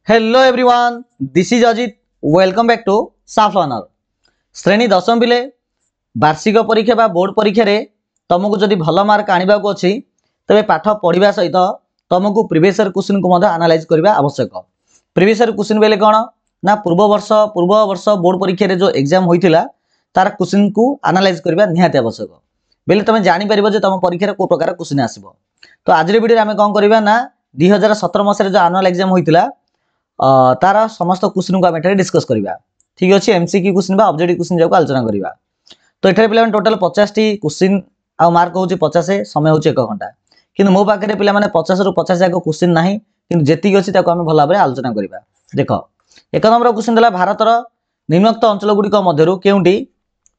Hello everyone, this is Ajit. Welcome back to साफ learner. श्रेणी दशम पिले वार्षिक परीक्षा बा बोर्ड परीक्षा रे तुमको जदि भल मार्क आने को अच्छी तेज पाठ पढ़ा सहित तुमको प्रीवियस ईयर क्वेश्चन को एनालाइज करने आवश्यक। प्रीवियस ईयर क्वेश्चन बेले कौन ना पूर्व वर्ष बोर्ड परीक्षा रे जो एग्जाम होता तार क्वेश्चन को एनालाइज करने निहाती आवश्यक बेले तुम जापर जो तुम परीक्षा को प्रकार क्वेश्चन आसो। तो आज वीडियो आम कौन करवा ना 2017 मसीह जो आनुआल एग्जाम होता तार समस्त क्वेश्चन को आम डिस्कस करवा। ठीक अच्छे एमसीक्यू क्वेश्चन बा ऑब्जेक्टिव क्वेश्चन जाको आलोचना करवा। तो ये पे टोटाल 50 टी क्वेश्चन आ मार्क हूँ 50 समय हूँ 1 घंटा कि मो पाखे पे 50 रु 50 जाक क्वेश्चन ना कि जी अच्छी आम भल भाव आलोचना करवा। देख 1 नंबर क्वेश्चन देला भारतर निम्नोक्त अंचल गुड़िक मध्य केउंटी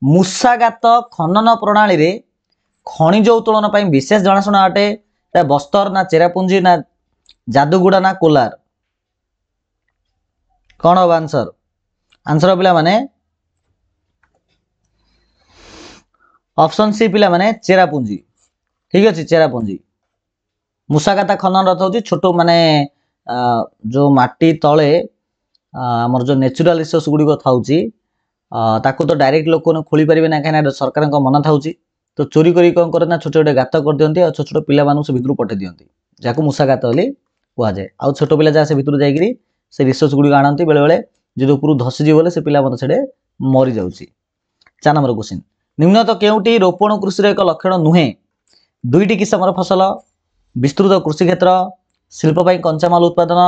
मूषागात खनन प्रणाली रे खनिज उत्तोलन पर विशेष जनाशुना अटे। बस्तर ना चेरापुंजी ना जादूगुड़ा ना कोलार कौन हम आंसर आंसर पिला माने ऑप्शन सी पिला माने चेरापुंजी। ठीक अच्छे चेरापुंजी मूषागाता खनन रथ हूँ छोट माने जो माटी तले आमर जो नेचुरल रिसोर्स गुड़िक था तो डायरेक्ट लोक खोली पारे ना कहीं सरकार मन था तो चोरी करी कौन करे ना छोटे छोटे गात कर दिखती और छोट छोट पिला से भितर पठे दिखती जहाँ मूषागात बोली कहुए। आउ छोट पिला जहाँ से भितर जाकि से रिसोर्स गुड़िक आनती बेले बेले जो ऊपर धसीजी बोले से पिला से मरी जाऊँगी। 4 नंबर क्वेश्चन निम्नत केउटी रोपण कृषि एक लक्षण नुहे 2टी किसमर फसल विस्तृत कृषि क्षेत्र शिल्प कंचामाल उत्पादन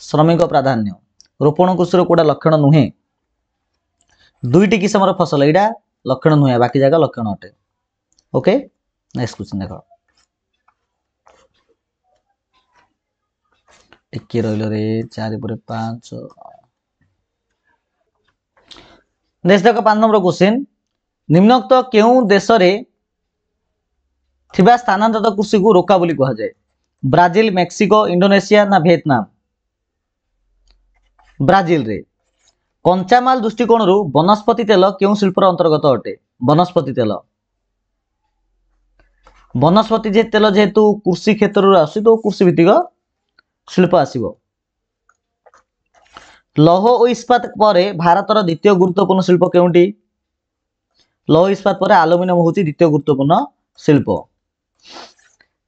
श्रमिक प्राधान्य। रोपण कृषि कोड़ा लक्षण नुहे 2टी किसमर फसल यहाँ लक्षण नुहे बाकी जगह लक्षण अटे। ओके नेक्स्ट क्वेश्चन देख टिके रहिलो रे 4 पर 5 नेक्स्ट देख 5 नंबर क्वेश्चन निम्नोक्त केउं देश रे थिबा स्थानांतरित कृषि को रोका बोली कहा जाए। ब्राजिल मेक्सिको इंडोनेशिया ना वियतनाम। ब्राजिल रे कंचामाल दृष्टिकोण रु वनस्पति तेल क्यों शिल्पर अंतर्गत अटे। वनस्पति तेल वनस्पति तेल जेहेतु कृषि क्षेत्र आस तो कृषि भित्तिक शिल्प आसव। लौह और इस्पात पर भारतर द्वितीय गुरुत्वपूर्ण शिल्प केउंटी। लौह इस्पात पर आलुमिनियम हूँ द्वितीय गुरुत्वपूर्ण शिल्प।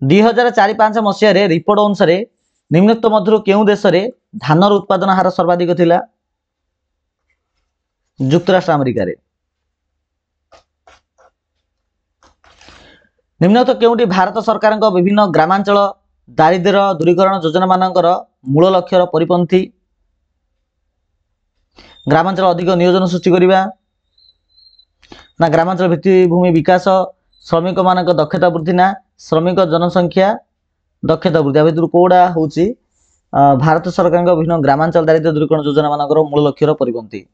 2004-5 मसीह रिपोर्ट अनुसार निम्नोक्त मध्य केउं देश रे धानर उत्पादन हार सर्वाधिक थिला। युक्तराष्ट्र अमेरिका रे। निम्नोक्त केउंटी भारत सरकार विभिन्न ग्रामांचल दारिद्र्य दूरीकरण योजना मानकर मूल लक्ष्यर परिपंथी। ग्रामांचल अधिक नियोजन सृष्टि करवा ना ग्रामांचल भित्तिभूमि विकास श्रमिक मानक दक्षता वृद्धि ना श्रमिक जनसंख्या दक्षता वृद्धि भितर कौड़ा हूँ भारत सरकार विभिन्न ग्रामांचल दारिद्र्य दूरीकरण योजना मानकर मूल लक्ष्यर परिपंथी।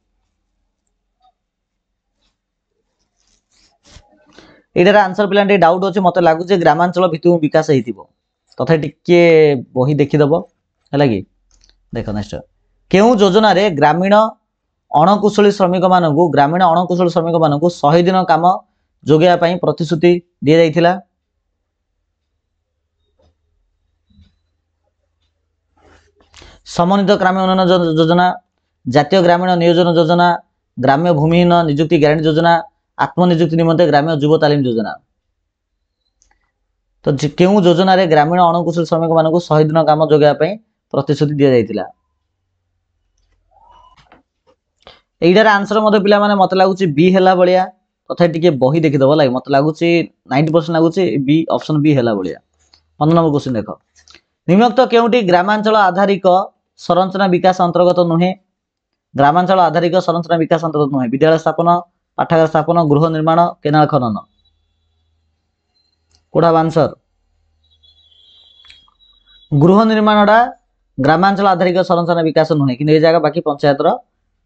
यार आंसर पे डाउट अच्छे मत लगुच ग्रामांचल भित्तिभूमि विकास हो तथा टिके बही देखीदब है कि देख नेक्स्ट केउं योजना रे ग्रामीण अणकुशली श्रमिक मानक ग्रामीण अणकुशल श्रमिक मानक 100 दिन काम जोगाई प्रतिश्रुति दि जाइथिला। समन्वित ग्राम्य उन्नयन योजना जातीय ग्रामीण नियोजन योजना ग्राम्य भूमिहीन निजुक्ति ग्यारंटी योजना आत्मनिजुक्ति निमंते ग्राम्य युव तालीम योजना। तो केउं योजना रे ग्रामीण अणकुशल श्रमिक मानक 100 दिन काम जोगाई प्रतिश्रुति दि जाइथिला। एटार आंसर मत पिला माने मत लगुच बी हैला बलिया तथा टिके बही देखीदब लगे मत लगुच 90% लगुच बी ऑप्शन बी हैला बलिया। 15 नंबर क्वेश्चन देख निम्नोक्त केउंटी ग्रामांचल आधारिक संरचना विकास अंतर्गत नुहे। ग्रामांचल आधारिक संरचना विकास अंतर्गत नुहे विद्यालय स्थापन पाठागार स्थापन गृह निर्माण केनाल खनन कोड़ा आंसर गृह निर्माणटा ग्रामांचल आधारिक संरचना विकास नुहे कि जगह बाकी पंचायतर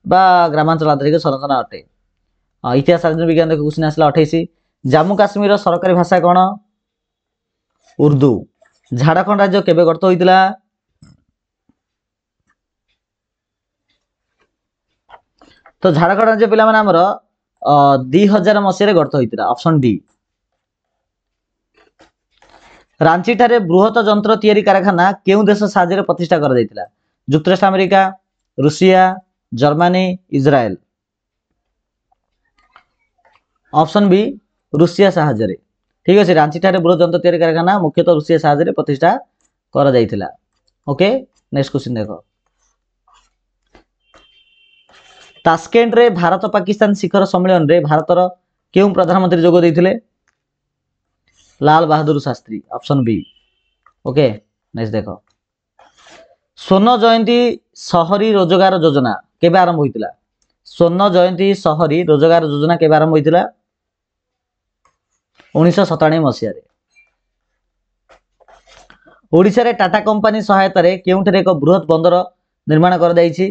बा ग्रामांचल आधारिक संरचना अटे। इतिहास राजनीति विज्ञान देख क्वेश्चन आसला 28 जम्मू काश्मीर सरकारी भाषा कौन उर्दू। झारखंड राज्य केबे गठित होइतिला। तो झारखंड राज्य पिला माने हमर 2000 मसीह गठित होइतिला ऑप्शन डी। रांची ठारे बृहत जंत्र तैयारी कारखाना केउं देश साहाय्य प्रतिष्ठा कर जाइतिला। ଯୁକ୍ତରାଷ୍ଟ୍ର America, Russia, Germany, Israel. Option B Russia ସାହାଯ୍ୟରେ। ठीक अच्छे रांची ठारे बृहत जंत्र तैयारी कारखाना मुख्यतः ରୁଷିଆ ସାହାଯ୍ୟରେ प्रतिष्ठा करा जायतिला। ओके नेक्स्ट क्वेश्चन देखो तास्केंट रे भारत पाकिस्तान शिखर सम्मेलन रे भारतर केउं प्रधानमंत्री जोग देइथिले? Lal Bahadur Shastri. Option B. Okay next देखो स्वर्ण जयंती शहरी रोजगार योजना केबे आरंभ होइतिला? स्वर्ण जयंती शहरी रोजगार योजना केबे आरंभ होइतिला? 1997 मसीह रे। ओडिशा रे टाटा कंपनी सहायता रे केउंठरे एक बृहत बंदर निर्माण कर दैछि?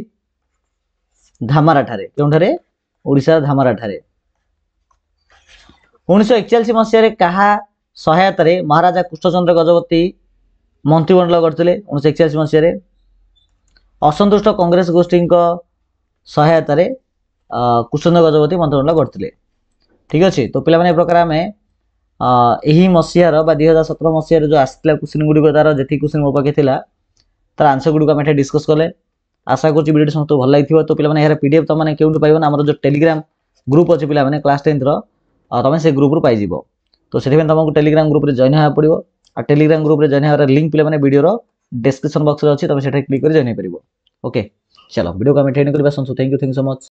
धामरा ठारे। केउंठरे? ओडिशा धामरा ठारे। 1941 मसीह रे कहा सहायता रे महाराजा कृष्णचंद्र गजपति मंत्रिमंडल करथिले? 1941 मसीह रे। असंतुष्ट कांग्रेस गोष्ठी सहायता रे कृष्णचंद्र गजपति मंत्रिमंडल करथिले। ठीक अच्छे तो पे प्रकार आम यही मसीहार 2017 मसीह जो आसला क्वेश्चन गुड़िक तार जी क्वेश्चन मो पाखे तार आंसर गुड़िक आम डिस्कस कले आशा करूँ वीडियो समस्त भल लगी तो पे पीडीएफ तुम मैंने क्यों पाइबन आम जो टेलीग्राम ग्रुप अच्छे पे क्लास 10 तुम से ग्रुप पाइब तो से तुमको टेलीग्राम ग्रुप जॉइन होगा पड़ो और टेलीग्राम ग्रुप जॉइन होगा लिंक पे वीडियो डिस्क्रिप्शन बॉक्स में अच्छी तुम से क्लिक कर जॉइन हो पार। ओके चलो वीडियो को आम एंड करवा। Thank you so much.